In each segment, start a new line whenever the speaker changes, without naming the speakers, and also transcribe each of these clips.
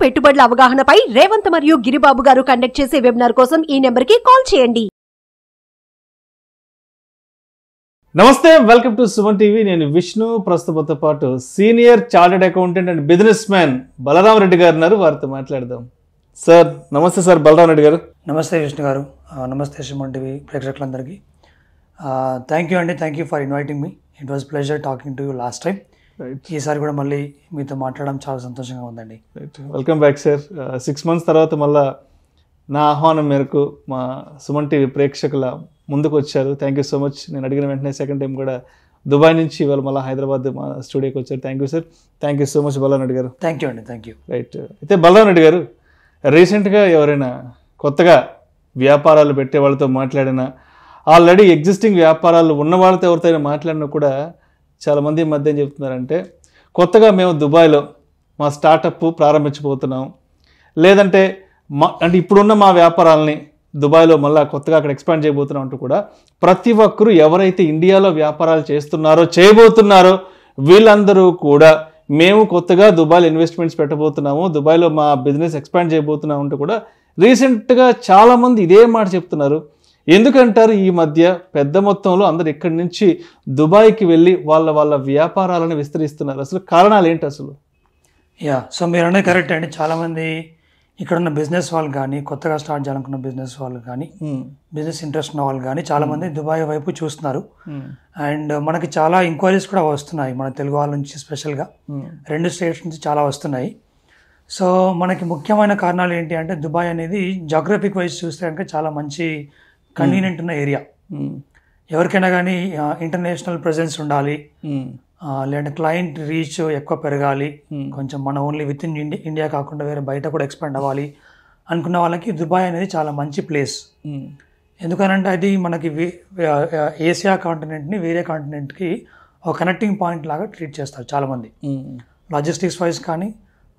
పెట్టుబడుల అవగాహనపై రేవంత్ మరియు గిరిబాబు గారు కండక్ట్ చేసే వెబినార్ కోసం ఈ నెంబర్కి కాల్ చేయండి.
నమస్తే, వెల్కమ్ టు సుమన్ టీవీ. నేను విష్ణు. ప్రస్తుతంతో పాటు senior chartered accountant and businessman Balaram Reddy garu ఉన్నారు. వారితో మాట్లాడదాం. సార్ నమస్తే. సార్ బలరాం రెడ్డి గారు.
నమస్తే విష్ణు గారు. నమస్తే సుమన్ టీవీ ప్రేక్షకులందరికీ. థ్యాంక్ యూ అండి. Thank you for inviting me. It was pleasure talking to you last time. ఈసారి కూడా మళ్ళీ మీతో మాట్లాడడం చాలా సంతోషంగా ఉందండి.
Welcome back sir. 6 months తర్వాత మళ్ళీ నా ఆహ్వానం మేరకు మా సుమన్ టీవీ ప్రేక్షకుల ముందుకు వచ్చారు. Thank you so much. నేను అడిగిన వెంటనే సెకండ్ టైం కూడా దుబాయ్ నుంచి ఇవాళ మళ్ళీ హైదరాబాద్ మా స్టూడియోకి వచ్చారు. Thank you sir. Thank you so much Balaram Reddy గారు.
థ్యాంక్ యూ అండి. Thank you.
రైట్. అయితే బలరాం రెడ్డి గారు, రీసెంట్గా ఎవరైనా కొత్తగా వ్యాపారాలు పెట్టే వాళ్ళతో మాట్లాడినా, ఆల్రెడీ ఎగ్జిస్టింగ్ వ్యాపారాలు ఉన్న వాళ్ళతో ఎవరితో మాట్లాడినా కూడా చాలామంది ఈ మధ్య ఏం చెప్తున్నారంటే, కొత్తగా మేము దుబాయ్లో మా స్టార్టప్ ప్రారంభించబోతున్నాం, లేదంటే అంటే ఇప్పుడున్న మా వ్యాపారాలని దుబాయ్లో మళ్ళీ కొత్తగా అక్కడ ఎక్స్పాండ్ చేయబోతున్నాం అంటూ కూడా ప్రతి ఒక్కరు ఎవరైతే ఇండియాలో వ్యాపారాలు చేయబోతున్నారో వీళ్ళందరూ కూడా మేము కొత్తగా దుబాయ్లో ఇన్వెస్ట్మెంట్స్ పెట్టబోతున్నాము, దుబాయ్లో మా బిజినెస్ ఎక్స్పాండ్ చేయబోతున్నాం అంటూ కూడా రీసెంట్గా చాలామంది ఇదే మాట చెప్తున్నారు. ఎందుకంటారు ఈ మధ్య పెద్ద మొత్తంలో అందరు ఇక్కడి నుంచి దుబాయ్కి వెళ్ళి వాళ్ళ వ్యాపారాలను విస్తరిస్తున్నారు? అసలు కారణాలు ఏంటి అసలు?
సో మీరు అనేది కరెక్ట్ అండి. చాలామంది ఇక్కడున్న బిజినెస్ వాళ్ళు కానీ, కొత్తగా స్టార్ట్ చేయాలనుకున్న బిజినెస్ వాళ్ళు కానీ, బిజినెస్ ఇంట్రెస్ట్ ఉన్న వాళ్ళు కానీ చాలామంది దుబాయ్ వైపు చూస్తున్నారు. అండ్ మనకి చాలా ఎంక్వైరీస్ కూడా వస్తున్నాయి మన తెలుగు వాళ్ళ నుంచి, స్పెషల్గా 2 స్టేట్స్ నుంచి చాలా వస్తున్నాయి. సో మనకి ముఖ్యమైన కారణాలు ఏంటి అంటే, దుబాయ్ అనేది జాగ్రఫిక్ వైజ్ చూస్తే కనుక చాలా మంచి కన్వీనియంట్ ఉన్న ఏరియా. ఎవరికైనా కానీ ఇంటర్నేషనల్ ప్రెజెన్స్ ఉండాలి, లేదంటే క్లయింట్ రీచ్ ఎక్కువ పెరగాలి, కొంచెం మన ఓన్లీ విత్ ఇన్ ఇండియా కాకుండా వేరే బయట కూడా ఎక్స్పాండ్ అవ్వాలి అనుకున్న వాళ్ళకి దుబాయ్ అనేది చాలా మంచి ప్లేస్. ఎందుకనంటే అది మనకి ఏషియా కాంటినెంట్ని వేరే కాంటినెంట్కి ఒక కనెక్టింగ్ పాయింట్ లాగా ట్రీట్ చేస్తారు చాలామంది. లాజిస్టిక్స్ వైజ్ కానీ,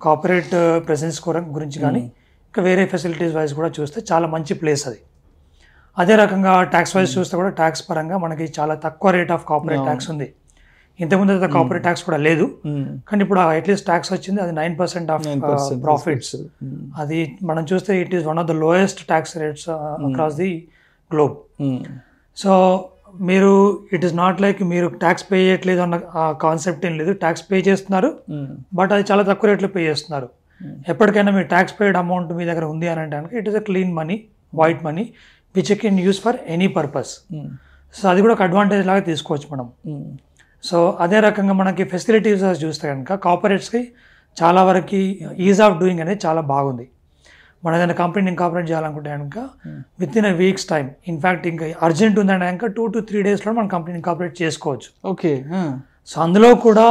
కార్పొరేట్ ప్రెజెన్స్ గురించి కానీ, ఇంకా వేరే ఫెసిలిటీస్ వైజ్ కూడా చూస్తే చాలా మంచి ప్లేస్ అది. అదే రకంగా ట్యాక్స్ వైజ్ చూస్తే కూడా ట్యాక్స్ పరంగా మనకి చాలా తక్కువ రేట్ ఆఫ్ కార్పొరేట్ ట్యాక్స్ ఉంది. ఇంతకుముందు అయితే కార్పొరేట్ ట్యాక్స్ కూడా లేదు, కానీ ఇప్పుడు అట్లీస్ట్ ట్యాక్స్ వచ్చింది. అది 9% ఆఫ్ ప్రాఫిట్స్. అది మనం చూస్తే it is one of the lowest tax rates across the globe. So మీరు ఇట్ ఈస్ నాట్ లైక్ మీరు ట్యాక్స్ పే చేయట్లేదు అన్న కాన్సెప్ట్ ఏం లేదు. ట్యాక్స్ పే చేస్తున్నారు, బట్ అది చాలా తక్కువ రేట్లో పే చేస్తున్నారు. ఎప్పటికైనా మీరు ట్యాక్స్ పేడ్ అమౌంట్ మీ దగ్గర ఉంది అని అంటే it is a clean money, white money which you can use for any purpose. So అది కూడా ఒక అడ్వాంటేజ్ లాగా తీసుకోవచ్చు మనం. సో అదే రకంగా మనకి ఫెసిలిటీస్ చూస్తే కనుక కార్పొరేట్స్కి చాలా వరకు ఈజ్ ఆఫ్ డూయింగ్ అనేది చాలా బాగుంది. మనం ఏదైనా కంపెనీని ఇంకాపరేట్ చేయాలనుకుంటే కనుక with in a week's time, in fact ఇంకా అర్జెంట్ ఉందంటే కనుక 2 to 3 daysలో మనం కంపెనీని ఇంకాపరేట్ చేసుకోవచ్చు.
ఓకే.
సో అందులో కూడా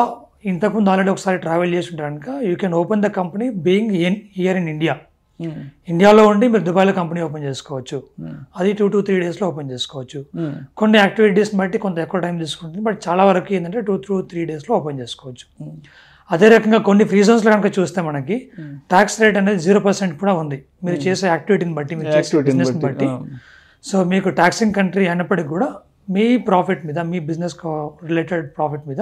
ఇంతకుముందు ఆల్రెడీ ఒకసారి ట్రావెల్ చేసి ఉంటే కనుక you can open the company being here in India. ఇండియాలో ఉండి మీరు దుబాయ్లో కంపెనీ ఓపెన్ చేసుకోవచ్చు. అది 2 to 3 daysలో ఓపెన్ చేసుకోవచ్చు. కొన్ని యాక్టివిటీస్ని బట్టి కొంత ఎక్కువ టైం తీసుకుంటుంది, బట్ చాలా వరకు ఏంటంటే 2 to 3 daysలో ఓపెన్ చేసుకోవచ్చు. అదే రకంగా కొన్ని ఫ్రీ జోన్స్లో కనుక చూస్తే మనకి ట్యాక్స్ రేట్ అనేది 0% కూడా ఉంది, మీరు చేసే యాక్టివిటీని బట్టి, మీరు చేసే బిజినెస్ని బట్టి. సో మీకు ట్యాక్సింగ్ కంట్రీ అయినప్పటికీ కూడా మీ ప్రాఫిట్ మీద, మీ బిజినెస్ రిలేటెడ్ ప్రాఫిట్ మీద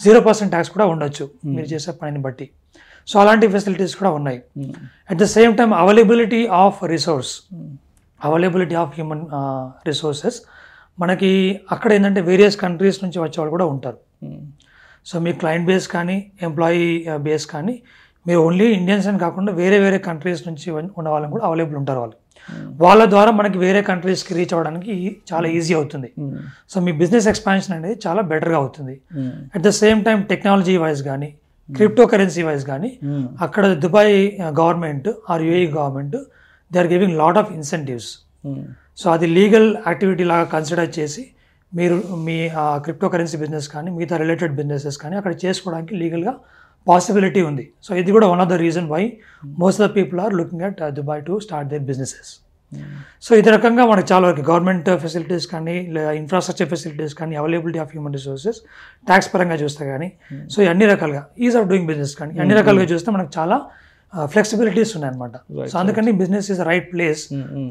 0% ట్యాక్స్ కూడా ఉండొచ్చు మీరు చేసే పనిని బట్టి. సో అలాంటి ఫెసిలిటీస్ కూడా ఉన్నాయి. At the same time availability of human resources మనకి అక్కడ ఏంటంటే వేరియస్ కంట్రీస్ నుంచి వచ్చేవాళ్ళు కూడా ఉంటారు. సో మీ క్లయింట్ బేస్ కానీ, ఎంప్లాయీ బేస్ కానీ, మీరు ఓన్లీ ఇండియన్స్ అని కాకుండా వేరే వేరే కంట్రీస్ నుంచి ఉన్న వాళ్ళని కూడా అవైలబుల్ ఉంటారు. వాళ్ళ ద్వారా మనకి వేరే కంట్రీస్కి రీచ్ అవ్వడానికి చాలా ఈజీ అవుతుంది. సో మీ బిజినెస్ ఎక్స్పాన్షన్ అనేది చాలా బెటర్గా అవుతుంది. At the same time technology wise కానీ, క్రిప్టో కరెన్సీ వైజ్ కానీ అక్కడ Dubai government or UAE government they are giving lot of incentives. So అది లీగల్ యాక్టివిటీ లాగా కన్సిడర్ చేసి మీరు మీ క్రిప్టో కరెన్సీ బిజినెస్ కానీ, మిగతా రిలేటెడ్ బిజినెసెస్ కానీ అక్కడ చేసుకోవడానికి లీగల్గా పాసిబిలిటీ ఉంది. సో ఇది కూడా one of the reason why most of the people are looking at Dubai to start their businesses. So ఇది రకంగా మనకు చాలా వరకు గవర్నమెంట్ ఫెసిలిటీస్ కానీ, ఇన్ఫ్రాస్ట్రక్చర్ ఫెసిలిటీస్ కానీ, availability of human resources, tax పరంగా చూస్తే కానీ, సో అన్ని రకాలుగా ఈజ్ ఆఫ్ డూయింగ్ బిజినెస్ కానీ అన్ని రకాలుగా చూస్తే మనకు చాలా ఫ్లెక్సిబిలిటీస్ ఉన్నాయన్నమాట. సో అందుకని business is right place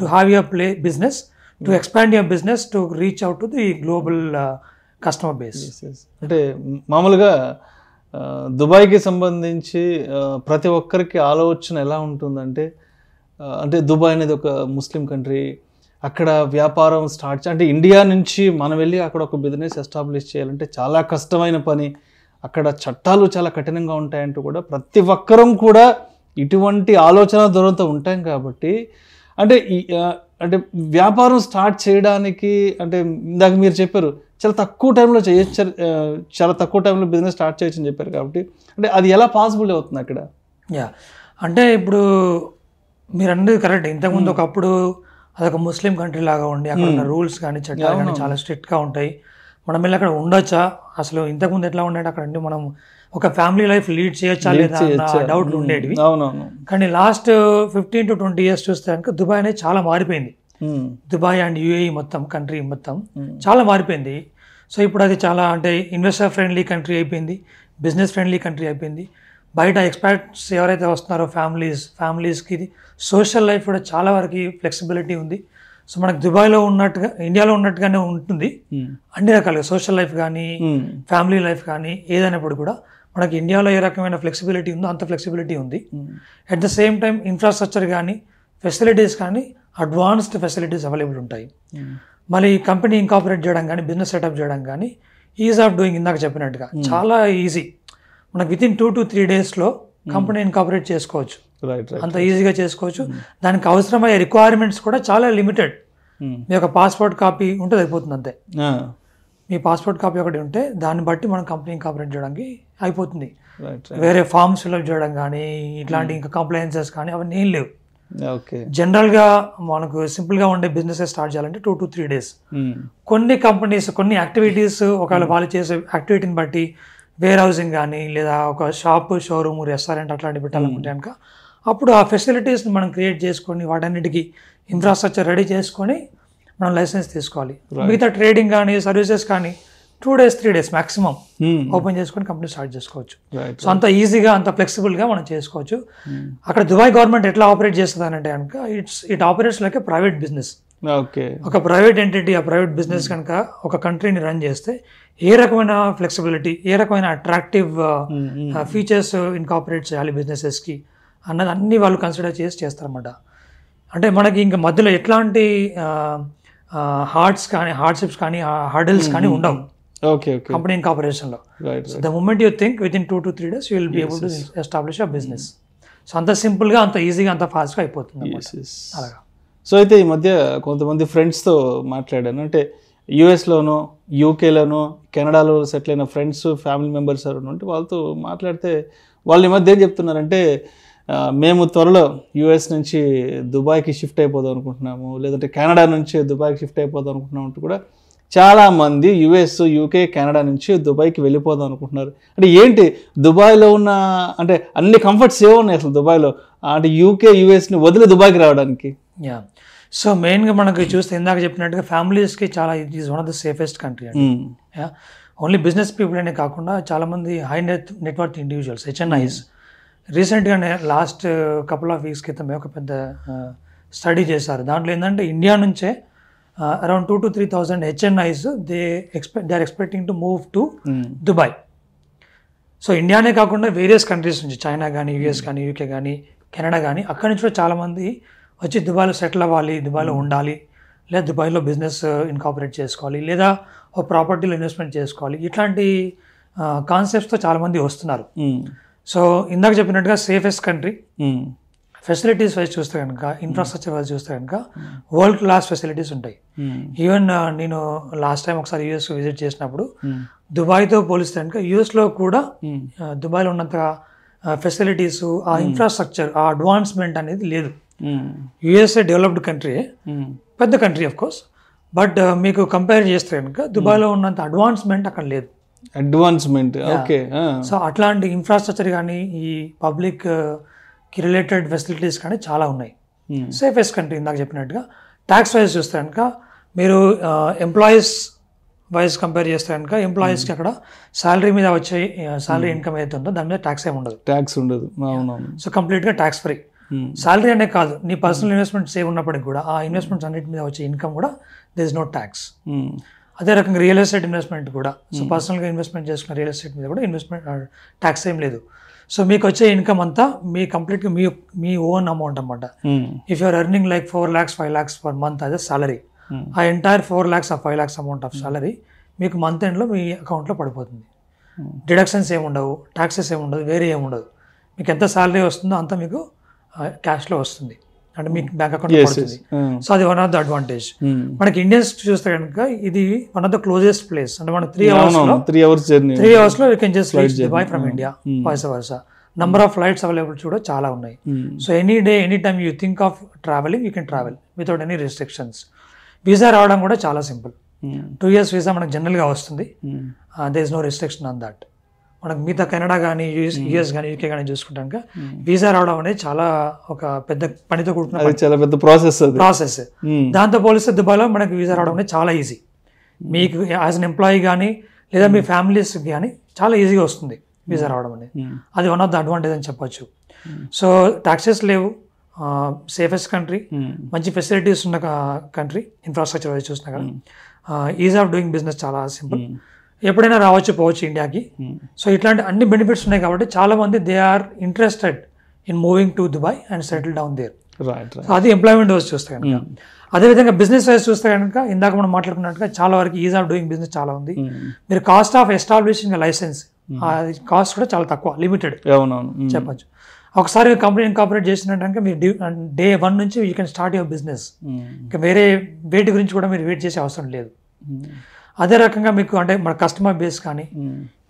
to have your business, to expand your business, to reach out to the global customer base.
అంటే మామూలుగా దుబాయ్కి సంబంధించి ప్రతి ఒక్కరికి ఆలోచన ఎలా ఉంటుందంటే, అంటే దుబాయ్ అనేది ఒక ముస్లిం కంట్రీ, అక్కడ వ్యాపారం స్టార్ట్ అంటే ఇండియా నుంచి మనం వెళ్ళి అక్కడ ఒక బిజినెస్ ఎస్టాబ్లిష్ చేయాలంటే చాలా కష్టమైన పని, అక్కడ చట్టాలు చాలా కఠినంగా ఉంటాయంటూ కూడా ప్రతి ఒక్కరం కూడా ఇటువంటి ఆలోచన ధోరణితో ఉంటాం. కాబట్టి అంటే అంటే వ్యాపారం స్టార్ట్ చేయడానికి అంటే ఇందాక మీరు చెప్పారు చాలా తక్కువ టైంలో చేయొచ్చు, చాలా తక్కువ టైంలో బిజినెస్ స్టార్ట్ చేయొచ్చు అని చెప్పారు. కాబట్టి అంటే అది ఎలా పాసిబుల్ అవుతుంది అక్కడ?
అంటే ఇప్పుడు మీరు అన్నది కరెక్ట్. ఇంతకుముందు ఒకప్పుడు అదొక ముస్లిం కంట్రీ లాగా ఉండి అక్కడ ఉన్న రూల్స్ కానీ చట్టాలు కానీ చాలా స్ట్రిక్ట్గా ఉంటాయి. మనం వెళ్ళి అక్కడ ఉండొచ్చా, అసలు ఇంతకుముందు ఎట్లా ఉండేది అక్కడ అంటే మనం ఒక ఫ్యామిలీ లైఫ్ లీడ్ చేయొచ్చా లేదా అన్న డౌట్లు ఉండేటివి. కానీ లాస్ట్ 15 to 20 years చూస్తే కనుక దుబాయ్ అనేది చాలా మారిపోయింది. దుబాయ్ అండ్ యుఏఈ మొత్తం కంట్రీ మొత్తం చాలా మారిపోయింది. సో ఇప్పుడు అది చాలా అంటే ఇన్వెస్టర్ ఫ్రెండ్లీ కంట్రీ అయిపోయింది, బిజినెస్ ఫ్రెండ్లీ కంట్రీ అయిపోయింది. బయట ఎక్స్పర్ట్స్ ఎవరైతే వస్తున్నారో ఫ్యామిలీస్కి సోషల్ లైఫ్ కూడా చాలా వరకు ఫ్లెక్సిబిలిటీ ఉంది. సో మనకు దుబాయ్లో ఉన్నట్టుగా ఇండియాలో ఉన్నట్టుగానే ఉంటుంది అన్ని రకాలుగా, సోషల్ లైఫ్ కానీ ఫ్యామిలీ లైఫ్ కానీ ఏదైనప్పుడు కూడా మనకి ఇండియాలో ఏ రకమైన ఫ్లెక్సిబిలిటీ ఉందో అంత ఫ్లెక్సిబిలిటీ ఉంది. At the same time infrastructure కానీ ఫెసిలిటీస్ కానీ అడ్వాన్స్డ్ ఫెసిలిటీస్ అవైలబుల్ ఉంటాయి. మళ్ళీ కంపెనీ ఇంకాపరేట్ చేయడం కానీ బిజినెస్ సెటప్ చేయడం కానీ ఈజ్ ఆఫ్ డూయింగ్ ఇందాక చెప్పినట్టుగా చాలా ఈజీ. మనకు వితిన్ 2 to 3 daysలో కంపెనీ ఇన్కాపరేట్ చేసుకోవచ్చు, అంత ఈజీగా చేసుకోవచ్చు. దానికి అవసరమయ్యే రిక్వైర్మెంట్స్ కూడా చాలా లిమిటెడ్. మీ యొక్క పాస్పోర్ట్ కాపీ ఉంటే అయిపోతుంది అంతే. మీ పాస్పోర్ట్ కాపీ ఒకటి ఉంటే దాన్ని బట్టి మనం కంపెనీ ఇన్కాపరేట్ చేయడానికి అయిపోతుంది. వేరే ఫార్మ్స్ ఫిల్అప్ చేయడం కానీ ఇట్లాంటి ఇంకా కంప్లైన్సెస్ కానీ అవన్నీ ఏం లేవు. జనరల్గా మనకు సింపుల్గా ఉండే బిజినెస్ స్టార్ట్ చేయాలంటే 2 to 3 days. కొన్ని కంపెనీస్ కొన్ని యాక్టివిటీస్ ఒకవేళ వాళ్ళు చేసే యాక్టివిటీని బట్టి వేర్ హౌసింగ్ కానీ లేదా ఒక షాప్, షోరూమ్, రెస్టారెంట్ అట్లాంటివి పెట్టాలనుకుంటే కనుక అప్పుడు ఆ ఫెసిలిటీస్ని మనం క్రియేట్ చేసుకొని వాటన్నిటికీ ఇన్ఫ్రాస్ట్రక్చర్ రెడీ చేసుకొని మనం లైసెన్స్ తీసుకోవాలి. మిగతా ట్రేడింగ్ కానీ సర్వీసెస్ కానీ 2 days 3 days మ్యాక్సిమం ఓపెన్ చేసుకొని కంపెనీ స్టార్ట్ చేసుకోవచ్చు. సో అంత ఈజీగా అంత ఫ్లెక్సిబుల్గా మనం చేసుకోవచ్చు. అక్కడ దుబాయ్ గవర్నమెంట్ ఎట్లా ఆపరేట్ చేస్తుంది అంటే కనుక it operates like A private business. ఒక ప్రైవేట్ ఎంటిటీ ఆ ప్రైవేట్ బిజినెస్ కనుక ఒక కంట్రీని రన్ చేస్తే ఏ రకమైన ఫ్లెక్సిబిలిటీ, ఏ రకమైన అట్రాక్టివ్ ఫీచర్స్ ఇన్కాపరేట్ చేయాలి బిజినెసెస్కి అన్నది అన్ని వాళ్ళు కన్సిడర్ చేసి చేస్తారన్నమాట. అంటే మనకి ఇంకా మధ్యలో ఎట్లాంటి హార్డ్షిప్స్ కానీ హర్డిల్స్ కానీ ఉండవు కంపెనీ ఇన్కాపరేషన్లో. The moment you think within 2 to 3 days you will be able to establish a business. So అంత సింపుల్గా అంత ఈజీగా అంత ఫాస్ట్గా అయిపోతుంది అలాగా.
సో అయితే ఈ మధ్య కొంతమంది ఫ్రెండ్స్తో మాట్లాడాను, అంటే యూఎస్లోనో యూకేలోనో కెనడాలో సెటిల్ అయిన ఫ్రెండ్స్ ఫ్యామిలీ మెంబర్స్ ఎవరు ఉంటే వాళ్ళతో మాట్లాడితే వాళ్ళు ఈ మధ్య ఏం చెప్తున్నారంటే మేము త్వరలో యూఎస్ నుంచి దుబాయ్కి షిఫ్ట్ అయిపోదాం అనుకుంటున్నాము, లేదంటే కెనడా నుంచి దుబాయ్కి షిఫ్ట్ అయిపోదాం అనుకుంటున్నాం అంటూ కూడా చాలామంది యుఎస్, యూకే, కెనడా నుంచి దుబాయ్కి వెళ్ళిపోదాం అనుకుంటున్నారు. అంటే ఏంటి దుబాయ్లో ఉన్న అంటే అన్ని కంఫర్ట్స్ ఏమున్నాయి అసలు దుబాయ్లో, అంటే యూకే యుఎస్ని వదిలి దుబాయ్కి రావడానికి?
సో మెయిన్గా మనకి చూస్తే ఇందాక చెప్పినట్టుగా ఫ్యామిలీస్కి చాలా it is one of the safest country అండి. ఓన్లీ బిజినెస్ పీపుల్ అనే కాకుండా చాలామంది హై నెట్వర్త్ ఇండివిజువల్స్ HNIs రీసెంట్గానే లాస్ట్ కపుల్ ఆఫ్ వీక్స్ క్రితమే ఒక పెద్ద స్టడీ చేశారు. దాంట్లో ఏంటంటే ఇండియా నుంచే around 2 to 3,000 HNIs they are expecting to move to Dubai. So ఇండియానే కాకుండా వేరియస్ కంట్రీస్ నుంచి చైనా కానీ యూఎస్ కానీ యూకే కానీ కెనడా కానీ అక్కడి నుంచి కూడా చాలామంది వచ్చి దుబాయ్లో సెటిల్ అవ్వాలి, దుబాయ్లో ఉండాలి, లేదా దుబాయ్లో బిజినెస్ ఇన్కాపరేట్ చేసుకోవాలి, లేదా ఒక ప్రాపర్టీలో ఇన్వెస్ట్మెంట్ చేసుకోవాలి, ఇట్లాంటి కాన్సెప్ట్స్తో చాలామంది వస్తున్నారు. సో ఇందాక చెప్పినట్టుగా సేఫెస్ట్ కంట్రీ, ఫెసిలిటీస్ వైజ్ చూస్తే కనుక ఇన్ఫ్రాస్ట్రక్చర్ వైజ్ చూస్తే కనుక వరల్డ్ క్లాస్ ఫెసిలిటీస్ ఉంటాయి. ఈవెన్ నేను లాస్ట్ టైం ఒకసారి యూఎస్ విజిట్ చేసినప్పుడు దుబాయ్తో పోలిస్తే కనుక యూఎస్లో కూడా దుబాయ్లో ఉన్నంత ఫెసిలిటీస్, ఆ ఇన్ఫ్రాస్ట్రక్చర్, ఆ అడ్వాన్స్మెంట్ అనేది లేదు. యుఎస్ఏ డెవలప్డ్ కంట్రీ, పెద్ద కంట్రీ ఆఫ్ కోర్స్, బట్ మీకు కంపేర్ చేస్తే కనుక దుబాయ్లో ఉన్నంత అడ్వాన్స్మెంట్ అక్కడ లేదు. సో అట్లాంటి ఇన్ఫ్రాస్ట్రక్చర్ కానీ ఈ పబ్లిక్ కి రిలేటెడ్ ఫెసిలిటీస్ కానీ చాలా ఉన్నాయి. సేఫెస్ట్ కంట్రీ ఇందాక చెప్పినట్టుగా. ట్యాక్స్ వైజ్ చూస్తే కనుక మీరు ఎంప్లాయీస్ వైజ్ కంపేర్ చేస్తే కనుక ఎంప్లాయీస్కి అక్కడ శాలరీ మీద వచ్చే శాలరీ ఇన్కమ్ ఏదైతే ఉందో దాని మీద ట్యాక్స్ ఏమి ఉండదు.
ట్యాక్స్ ఉండదు.
సో కంప్లీట్గా ట్యాక్స్ ఫ్రీ. శాలరీ అనే కాదు, నీ పర్సనల్ ఇన్వెస్ట్మెంట్స్ ఏ ఉన్నప్పటికి కూడా ఆ ఇన్వెస్ట్మెంట్స్ అన్నిటి మీద వచ్చే ఇన్కమ్ కూడా దేర్ ఇస్ నో ట్యాక్స్. అదే రకంగా రియల్ ఎస్టేట్ ఇన్వెస్ట్మెంట్ కూడా. సో పర్సనల్గా ఇన్వెస్ట్మెంట్ చేసుకున్న రియల్ ఎస్టేట్ మీద కూడా ఇన్వెస్ట్మెంట్ ట్యాక్స్ ఏం లేదు. సో మీకు వచ్చే ఇన్కమ్ అంతా మీ కంప్లీట్గా మీ ఓన్ అమౌంట్ అనమాట. If you're earning like 4 lakhs 5 lakhs per month అదే సాలరీ, ఆ ఎంటైర్ 4 lakhs ఆ 5 lakhs అమౌంట్ ఆఫ్ సాలరీ మీకు మంత్ ఎండ్లో మీ అకౌంట్లో పడిపోతుంది. డిడక్షన్స్ ఏముండవు, ట్యాక్సెస్ ఏముండదు, వేరే ఏముండదు. మీకు ఎంత సాలరీ వస్తుందో అంతా మీకు క్యాష్లో వస్తుంది, అంటే మీకు బ్యాంక్ అకౌంట్ పడుతుంది. సో అది వన్ ఆఫ్ ద అడ్వాంటేజ్. మనకి ఇండియన్స్ చూస్తే కనుక ఇది one of the closest place. అంటే మనకు 3 hours లో you can just reach Dubai from India, vice versa. Number of flights available కూడా చాలా ఉన్నాయి. So any day any time you think of traveling you can travel without any restrictions. Visa రావడం కూడా చాలా simple. 2 years visa మనకు జనరల్గా వస్తుంది. There is no restriction on that. మనకు మిగతా కెనడా కానీ యూఎస్ కానీ యూకే కానీ చూసుకుంటాక వీసా రావడం అనేది చాలా ఒక పెద్ద పనితో కూడుకున్న
చాలా పెద్ద ప్రాసెస్.
దాంతో పోలిస్తే దుబాయ్లో మనకి వీసా రావడం అనేది చాలా ఈజీ. మీకు యాజ్ అన్ ఎంప్లాయీ కానీ లేదా మీ ఫ్యామిలీస్ కానీ చాలా ఈజీగా వస్తుంది వీసా రావడం అనేది. అది వన్ ఆఫ్ ద అడ్వాంటేజ్ అని చెప్పొచ్చు. సో ట్యాక్సెస్ లేవు, సేఫెస్ట్ కంట్రీ, మంచి ఫెసిలిటీస్ ఉన్న కంట్రీ, ఇన్ఫ్రాస్ట్రక్చర్ అది చూసినా కానీ ఈజ్ ఆఫ్ డూయింగ్ బిజినెస్ చాలా సింపుల్. ఎప్పుడైనా రావచ్చు పోవచ్చు ఇండియాకి. సో ఇట్లాంటి అన్ని బెనిఫిట్స్ ఉన్నాయి కాబట్టి చాలా మంది they are interested in moving to Dubai and settle down there. So అది ఎంప్లాయ్మెంట్ వైజ్ చూస్తే కనుక. అదేవిధంగా బిజినెస్ వైజ్ చూస్తే కనుక ఇందాక మనం మాట్లాడుకున్నట్టుగా చాలా వరకు ఈజ్ ఆఫ్ డూయింగ్ బిజినెస్ చాలా ఉంది. మీరు cost of establishing licence cost కూడా చాలా తక్కువ, లిమిటెడ్ చెప్పచ్చు. ఒకసారి కంపెనీ ఇన్కార్పొరేట్ చేసినట్టు మీరు day 1 నుంచి you can start your business. ఇంకా వేరే వేటి గురించి కూడా మీరు వెయిట్ చేసే అవసరం లేదు. అదే రకంగా మీకు అంటే మన కస్టమర్ బేస్ కానీ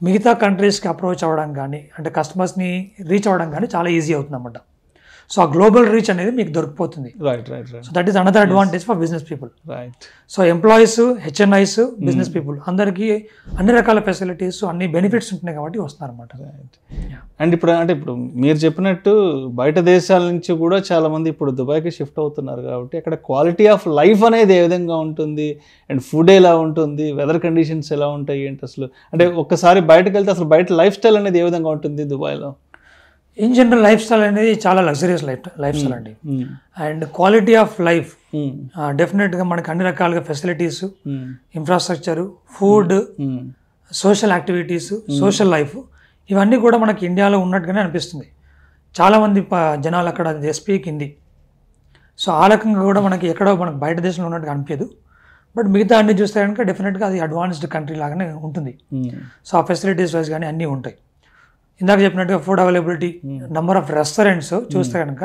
మిగతా కంట్రీస్కి అప్రోచ్ అవ్వడం కానీ అంటే కస్టమర్స్ని రీచ్ అవ్వడం కానీ చాలా ఈజీ అవుతుంది అన్నమాట. సో ఆ గ్లోబల్ రీచ్ అనేది మీకు దొరికిపోతుంది. So that is another advantage for business people. So employees, HNIs, business people అందరికీ అన్ని రకాల ఫెసిలిటీస్, అన్ని బెనిఫిట్స్ ఉంటున్నాయి కాబట్టి వస్తున్నారు అనమాట.
అండ్ ఇప్పుడు మీరు చెప్పినట్టు బయట దేశాల నుంచి కూడా చాలా మంది ఇప్పుడు దుబాయ్కి షిఫ్ట్ అవుతున్నారు కాబట్టి అక్కడ క్వాలిటీ ఆఫ్ లైఫ్ అనేది ఏ విధంగా ఉంటుంది, అండ్ ఫుడ్ ఎలా ఉంటుంది, వెదర్ కండిషన్స్ ఎలా ఉంటాయి ఏంటి అసలు, అంటే ఒక్కసారి బయటకు వెళ్తే అసలు బయట లైఫ్ స్టైల్ అనేది ఏ విధంగా ఉంటుంది దుబాయ్లో?
ఇన్ జనరల్ లైఫ్ స్టైల్ అనేది చాలా లగ్జరియస్ లైఫ్ స్టైల్ అండి. అండ్ క్వాలిటీ ఆఫ్ లైఫ్ డెఫినెట్గా మనకి అన్ని రకాలుగా facilities, infrastructure, food, social activities, social life ఇవన్నీ కూడా మనకి ఇండియాలో ఉన్నట్టుగానే అనిపిస్తుంది. చాలామంది జనాలు అక్కడ దే స్పీక్ హిందీ. సో ఆ రకంగా కూడా మనకి ఎక్కడో మనకు బయట దేశంలో ఉన్నట్టుగా అనిపించదు. బట్ మిగతా అన్ని చూస్తే కనుక డెఫినెట్గా అది అడ్వాన్స్డ్ కంట్రీ లాగానే ఉంటుంది. సో ఆ ఫెసిలిటీస్ వైజ్ కానీ అన్నీ ఉంటాయి. ఇందాక చెప్పినట్టుగా food availability, number of restaurants చూస్తే కనుక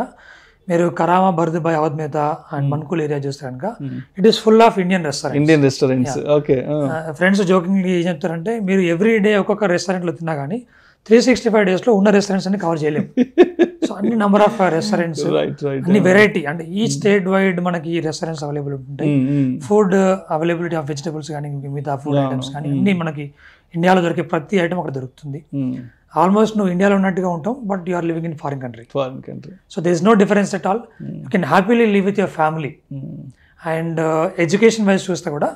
మీరు కరామా, బర్దుబాయ్, అవధ్ మేతా అండ్ మన్కుల్ ఏరియా చూస్తే కనుక it is full of Indian restaurants. Friends joking ఏం చెప్తారంటే మీరు ఎవ్రీ డే ఒక్కొక్క రెస్టారెంట్లో తిన్నా కానీ 365 days ఉన్న రెస్టారెంట్స్ అన్ని కవర్ చేయలేము. సో అన్ని నెంబర్ ఆఫ్ రెస్టారెంట్స్, అన్ని వెరైటీ, అంటే ఈ స్టేట్ వైడ్ మనకి ఈ రెస్టారెంట్స్ అవైలబుల్ ఉంటాయి. ఫుడ్ అవైలబిలిటీ ఆఫ్ వెజిటబుల్స్ కానీ మిగతా ఫుడ్ ఐటమ్స్ కానీ అన్ని మనకి ఇండియాలో దొరికే ప్రతి ఐటమ్ అక్కడ దొరుకుతుంది. ఆల్మోస్ట్ నువ్వు ఇండియాలో ఉన్నట్టుగా ఉంటాం, but you are living in foreign country. So there is no difference at all. You can happily live with your family. And education wise చూస్తే కూడా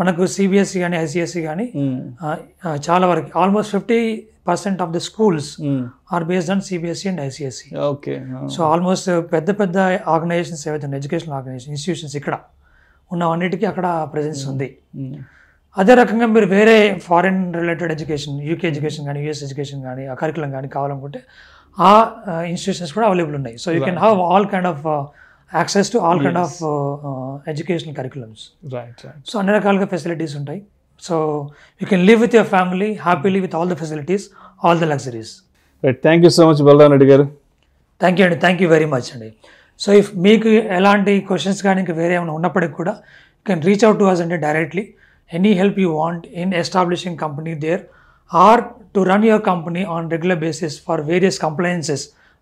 మనకు సిబిఎస్ఈ కానీ ఐసిఎస్ఈ కానీ చాలా వరకు almost 50% of the schools are based on CBSE and ICSE. So almost పెద్ద పెద్ద organisations ఏవైతే ఉన్నాయి, ఎడ్యుకేషనల్ ఆర్గనైజేషన్ ఇన్స్టిట్యూషన్స్ ఇక్కడ ఉన్నవన్నిటికీ అక్కడ ప్రెజెన్స్ ఉంది. అదే రకంగా మీరు వేరే foreign related education, UK education కానీ యూఎస్ ఎడ్యుకేషన్ కానీ ఆ కరికులం కానీ కావాలనుకుంటే ఆ ఇన్స్టిట్యూషన్స్ కూడా అవైలబుల్ ఉన్నాయి. So you can have all kind of access to all kind of educational curriculums. సో అన్ని రకాలుగా ఫెసిలిటీస్ ఉంటాయి. So you can live with your family happily with all the facilities, all the luxuries.
Thank you so much Balaram Reddy గారు.
Thank you అండి, thank you very much అండి. So if మీకు ఎలాంటి questions కానీ ఇంకా వేరే ఏమైనా ఉన్నప్పటికీ కూడా you can reach out to అస్ అంటే directly. Any help you want in establishing company there or to run your company on regular basis for various compliances,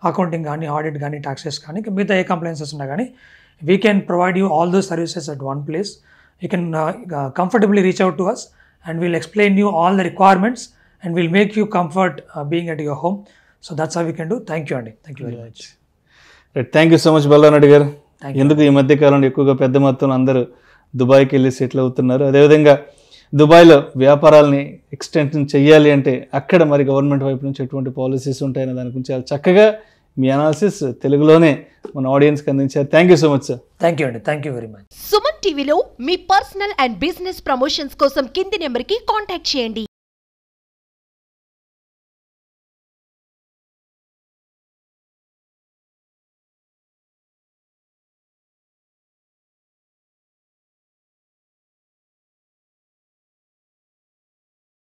accounting gaani, audit gaani, taxes gaani, meeta A compliances unna gaani, we can provide you all those services at one place. You can comfortably reach out to us and we'll explain you all the requirements and we'll make you comfort being at your home. So that's how we can do. Thank you Andy. Thank you very much.
Thank you so much Balaram Reddy గారు. ఎందుకు ఈ మధ్య కాలంలో ఎక్కువగా పెద్ద మొత్తంలో అందరూ దుబాయ్కి వెళ్ళి సెటిల్ అవుతున్నారు. అదేవిధంగా దుబాయ్లో వ్యాపారాలని ఎక్స్టెన్షన్ చేయాలి అంటే అక్కడ మరి గవర్నమెంట్ వైపు నుంచి ఎటువంటి పాలసీస్ ఉంటాయనే దాని గురించి చాలా చక్కగా మీ అనాలిసిస్ తెలుగులోనే మన ఆడియన్స్కి అందించారు. Thank you so much sir.
Thank you అండి, thank you very much.
Suman టీవీలో మీ పర్సనల్ అండ్ బిజినెస్ ప్రమోషన్స్ కోసం కింది నెంబర్కి కాంటాక్ట్ చేయండి.